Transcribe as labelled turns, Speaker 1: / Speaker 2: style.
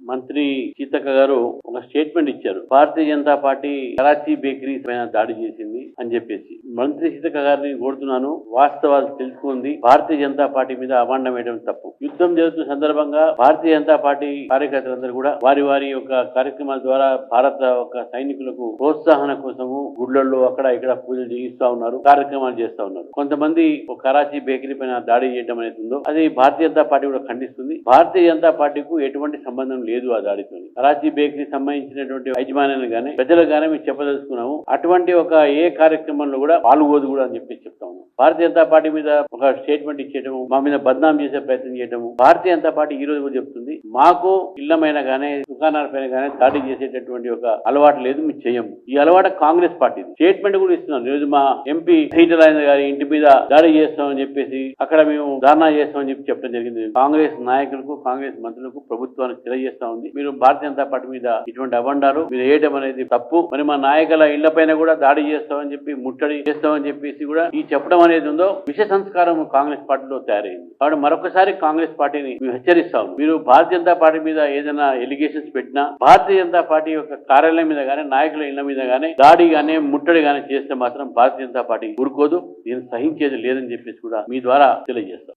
Speaker 1: మంత్రి సీతక్క గారు ఒక స్టేట్మెంట్ ఇచ్చారు. భారతీయ జనతా పార్టీ కరాచీ బేకరీ పైన దాడి చేసింది అని చెప్పేసి. మంత్రి సీతక్క గారిని కోరుతున్నాను, వాస్తవాలు తెలుసుకుంది. భారతీయ జనతా పార్టీ మీద అభాండం వేయడం తప్పు. యుద్ధం జరుగుతున్న సందర్భంగా భారతీయ జనతా పార్టీ కార్యకర్తలందరూ కూడా వారి యొక్క కార్యక్రమాల ద్వారా భారత ఒక సైనికులకు ప్రోత్సాహన కోసము గుడ్లలో అక్కడ ఇక్కడ పూజలు చేయిస్తా ఉన్నారు, కార్యక్రమాలు చేస్తా ఉన్నారు. కొంతమంది ఒక కరాచీ బేకరీ పైన దాడి చేయడం అనేది ఉందో అది భారతీయ జనతా పార్టీ కూడా ఖండిస్తుంది. భారతీయ జనతా పార్టీకు ఎటువంటి సంబంధం లేదు ఆ దాడితో. కరాచీ బేకరీ సంబంధించినటువంటి యజమానులు గానీ ప్రజలకు గానీ మేము చెప్పదలుచుకున్నాము, అటువంటి ఒక ఏ కార్యక్రమంలో కూడా పాల్గొదు కూడా అని చెప్పి చెప్తా ఉన్నాం. భారతీయ జనతా పార్టీ మీద ఒక స్టేట్మెంట్ ఇచ్చేయటము, మా మీద బద్నాం చేసే ప్రయత్నం చేయటము. భారతీయ జనతా పార్టీ ఈ రోజు కూడా చెప్తుంది, మాకు ఇళ్లమైన గానీ దుకాణాల పైన గానీ దాడి చేసేటటువంటి ఒక అలవాటు లేదు, మేము చేయము. ఈ అలవాటు కాంగ్రెస్ పార్టీ. స్టేట్మెంట్ కూడా ఇస్తున్నాం. ఈరోజు మా ఎంపీ సీతారామన్ గారి ఇంటి మీద దాడి చేస్తామని చెప్పేసి అక్కడ మేము ధర్నా చేస్తామని చెప్పి చెప్పడం జరిగింది. కాంగ్రెస్ నాయకులకు, కాంగ్రెస్ మంత్రులకు, ప్రభుత్వానికి తెలియజేస్తా ఉంది, మీరు భారతీయ జనతా పార్టీ మీద ఇటువంటి అబండాలు మీరు వేయడం అనేది తప్పు. మరి మా నాయకుల ఇళ్ల పైన కూడా దాడి చేస్తామని చెప్పి, ముట్టడి చేస్తామని చెప్పేసి కూడా ఈ చెప్పడం అనేది ఉందో విష సంస్కారం కాంగ్రెస్ పార్టీలో తయారైంది. కాబట్టి మరొకసారి కాంగ్రెస్ పార్టీని మేము హెచ్చరిస్తాము, మీరు భారతీయ జనతా పార్టీ మీద ఏదైనా ఎలిగేషన్స్ పెట్టినా, భారతీయ జనతా పార్టీ యొక్క కార్యాలయం మీద గానీ, నాయకుల ఇళ్ల మీద గానీ దాడి గానీ, ముట్టడి గానీ చేస్తే మాత్రం భారతీయ జనతా పార్టీ ఊరుకోదు, దీన్ని సహించేది లేదని చెప్పేసి కూడా మీ ద్వారా తెలియజేస్తాం.